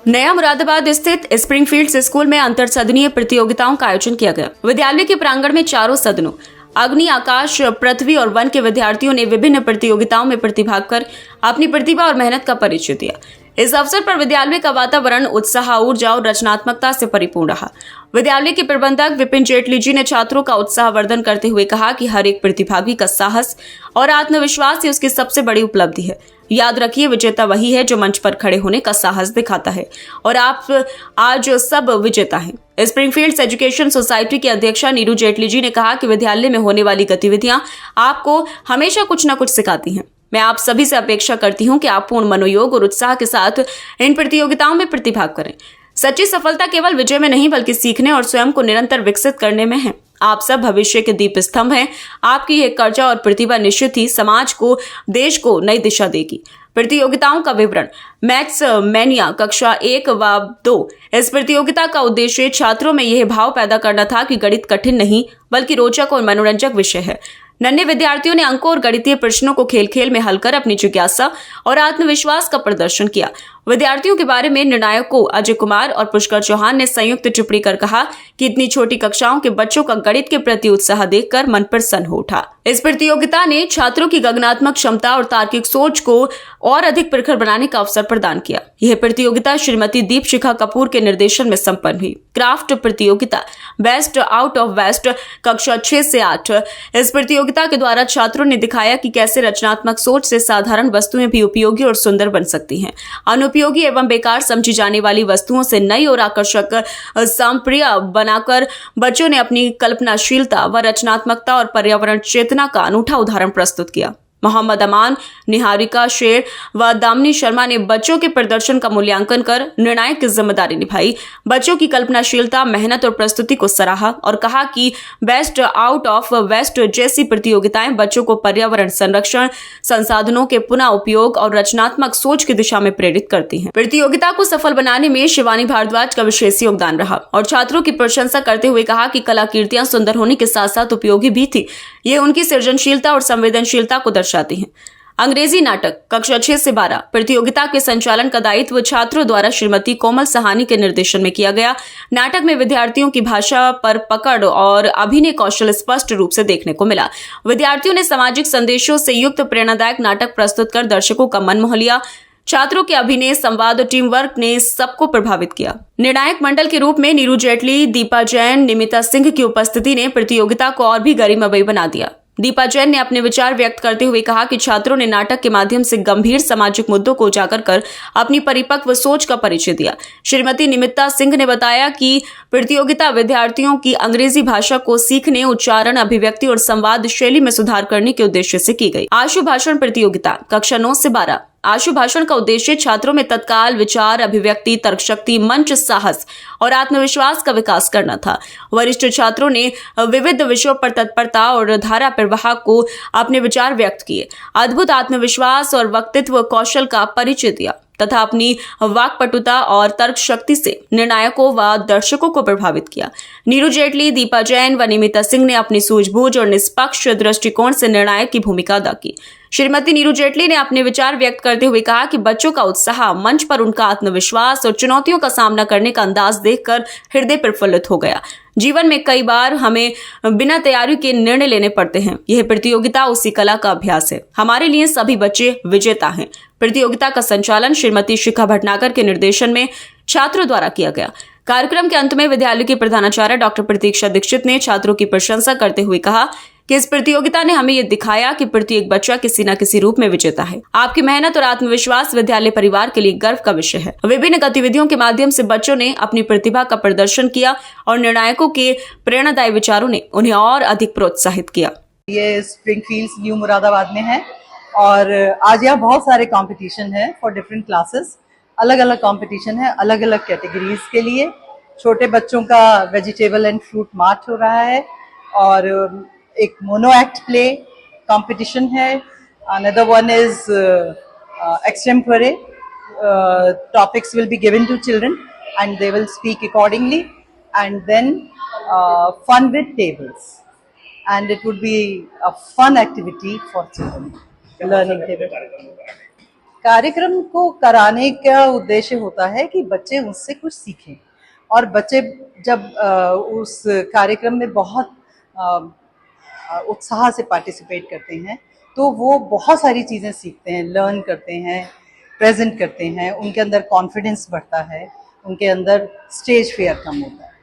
नया मुरादाबाद स्थित Springfield school में अंतर सदनीय प्रतियोगिताओं का आयोजन किया गया। विद्यालय के प्रांगण में चारों सदनों अग्नि, आकाश, पृथ्वी और वन के विद्यार्थियों ने विभिन्न प्रतियोगिताओं में प्रतिभाग कर अपनी प्रतिभा और मेहनत का परिचय दिया। इस अवसर पर विद्यालय का वातावरण उत्साह, ऊर्जा और रचनात्मकता से परिपूर्ण रहा। विद्यालय के प्रबंधक विपिन जेटली जी ने छात्रों का उत्साहवर्धन करते हुए कहा कि हर एक प्रतिभागी का साहस और आत्मविश्वास ही उसकी सबसे बड़ी उपलब्धि है। याद रखिए, विजेता वही है जो मंच पर खड़े होने का साहस दिखाता है और आप आज सब विजेता हैं। स्प्रिंगफील्ड एजुकेशन सोसाइटी की अध्यक्षा नीरू जेटली जी ने कहा कि विद्यालय में होने वाली गतिविधियां आपको हमेशा कुछ न कुछ सिखाती हैं। मैं आप सभी से अपेक्षा करती हूं कि आप पूर्ण मनोयोग और उत्साह के साथ इन प्रतियोगिताओं में प्रतिभाग करें। सच्ची सफलता केवल विजय में नहीं बल्कि सीखने और स्वयं को निरंतर विकसित करने में है। आप सब भविष्य के दीप स्तंभ हैं। आपकी यह कर्जा और प्रतिभा निश्चित ही समाज को, देश को नई दिशा देगी। प्रतियोगिताओं का विवरण। मैथ्स मैनिया कक्षा 1 व 2। इस प्रतियोगिता का उद्देश्य छात्रों में यह भाव पैदा करना था कि गणित कठिन नहीं बल्कि रोचक और मनोरंजक विषय है। नन्हे विद्यार्थियों ने अंकों और गणितीय प्रश्नों को खेल खेल में हल कर अपनी जिज्ञासा और आत्मविश्वास का प्रदर्शन किया। विद्यार्थियों के बारे में निर्णायकों अजय कुमार और पुष्कर चौहान ने संयुक्त टिप्पणी कर कहा कि इतनी छोटी कक्षाओं के बच्चों का गणित के प्रति उत्साह देखकर मन प्रसन्न हो उठा। इस प्रतियोगिता ने छात्रों की गगनात्मक क्षमता और तार्किक सोच को और अधिक प्रखर बनाने का अवसर प्रदान किया। यह प्रतियोगिता श्रीमती दीपशिखा कपूर के निर्देशन में संपन्न हुई। क्राफ्ट प्रतियोगिता बेस्ट आउट ऑफ वेस्ट कक्षा 6 से 8। इस प्रतियोगिता के द्वारा छात्रों ने दिखाया कि कैसे रचनात्मक सोच से साधारण वस्तुएं भी उपयोगी और सुंदर बन सकती हैं। अनुपयोगी एवं बेकार समझी जाने वाली वस्तुओं से नई और आकर्षक सामप्रिय बनाकर बच्चों ने अपनी कल्पनाशीलता व रचनात्मकता और पर्यावरण चेतना का अनूठा उदाहरण प्रस्तुत किया। मोहम्मद अमान, निहारिका शेर व दामिनी शर्मा ने बच्चों के प्रदर्शन का मूल्यांकन कर निर्णायक की जिम्मेदारी निभाई। बच्चों की कल्पनाशीलता, मेहनत और प्रस्तुति को सराहा और कहा कि बेस्ट आउट ऑफ वेस्ट जैसी प्रतियोगिताएं बच्चों को पर्यावरण संरक्षण, संसाधनों के पुनः उपयोग और रचनात्मक सोच की दिशा में प्रेरित करती हैं। प्रतियोगिता को सफल बनाने में शिवानी भारद्वाज का विशेष योगदान रहा और छात्रों की प्रशंसा करते हुए कहा कि कलाकृतियां सुंदर होने के साथ साथ उपयोगी भी थी। ये उनकी सृजनशीलता और संवेदनशीलता को दर्शाती हैं। अंग्रेजी नाटक कक्षा 6 से 12। प्रतियोगिता के संचालन का दायित्व छात्रों द्वारा श्रीमती कोमल सहानी के निर्देशन में किया गया। नाटक में विद्यार्थियों की भाषा पर पकड़ और अभिनय कौशल स्पष्ट रूप से देखने को मिला। विद्यार्थियों ने सामाजिक संदेशों से युक्त प्रेरणादायक नाटक प्रस्तुत कर दर्शकों का मन मोह लिया। छात्रों के अभिनय, संवाद और टीम वर्क ने सबको प्रभावित किया। निर्णायक मंडल के रूप में नीरू जेटली, दीपा जैन, निमिता सिंह की उपस्थिति ने प्रतियोगिता को और भी गरिमामयी बना दिया। दीपा जैन ने अपने विचार व्यक्त करते हुए कहा कि छात्रों ने नाटक के माध्यम से गंभीर सामाजिक मुद्दों को उजागर कर अपनी परिपक्व सोच का परिचय दिया। श्रीमती निमिता सिंह ने बताया कि प्रतियोगिता विद्यार्थियों की अंग्रेजी भाषा को सीखने, उच्चारण, अभिव्यक्ति और संवाद शैली में सुधार करने के उद्देश्य से की गई। आशु भाषण प्रतियोगिता कक्षा 9 से 12। आशु भाषण का उद्देश्य छात्रों में तत्काल विचार, अभिव्यक्ति, तर्कशक्ति, मंच साहस और आत्मविश्वास का विकास करना था। वरिष्ठ छात्रों ने विविध विषयों पर तत्परता और धारा प्रवाह को अपने विचार व्यक्त किए, अद्भुत आत्मविश्वास और वक्तृत्व कौशल का परिचय दिया तथा अपनी वाक्पटुता और तर्क शक्ति से निर्णायकों व दर्शकों को प्रभावित किया। नीरू जेटली, दीपा जैन व निमिता सिंह ने अपनी सूझबूझ और निष्पक्ष दृष्टिकोण से निर्णायक की भूमिका अदा की। श्रीमती नीरू जेटली ने अपने विचार व्यक्त करते हुए कहा कि बच्चों का उत्साह, मंच पर उनका आत्मविश्वास और चुनौतियों का सामना करने का अंदाज देखकर हृदय प्रफुल्लित हो गया। जीवन में कई बार हमें बिना तैयारी के निर्णय लेने पड़ते हैं। यह प्रतियोगिता उसी कला का अभ्यास है। हमारे लिए सभी बच्चे विजेता हैं। प्रतियोगिता का संचालन श्रीमती शिखा भटनागर के निर्देशन में छात्रों द्वारा किया गया। कार्यक्रम के अंत में विद्यालय के प्रधानाचार्य डॉक्टर प्रतीक्षा दीक्षित ने छात्रों की प्रशंसा करते हुए कहा कि इस प्रतियोगिता ने हमें ये दिखाया कि प्रत्येक बच्चा किसी न किसी रूप में विजेता है। आपकी मेहनत और आत्मविश्वास विद्यालय परिवार के लिए गर्व का विषय है। विभिन्न गतिविधियों के माध्यम से बच्चों ने अपनी प्रतिभा का प्रदर्शन किया और निर्णायकों के प्रेरणादायी विचारों ने उन्हें और अधिक प्रोत्साहित किया। ये स्प्रिंगफील्ड न्यू मुरादाबाद में है और आज यहाँ बहुत सारे कंपटीशन है फॉर डिफरेंट क्लासेस। अलग अलग कंपटीशन है, अलग अलग कैटेगरीज के लिए। छोटे बच्चों का वेजिटेबल एंड फ्रूट मार्ट हो रहा है और एक मोनो एक्ट प्ले कंपटीशन है। Another one is extempore. Topics will be given to children and they will speak accordingly, and then fun with tables, and it would be a fun activity for children learning table. कार्यक्रम को कराने का उद्देश्य होता है कि बच्चे उससे कुछ सीखें, और बच्चे जब उस कार्यक्रम में बहुत उत्साह से पार्टिसिपेट करते हैं तो वो बहुत सारी चीज़ें सीखते हैं, लर्न करते हैं, प्रेजेंट करते हैं, उनके अंदर कॉन्फिडेंस बढ़ता है, उनके अंदर स्टेज फियर कम होता है।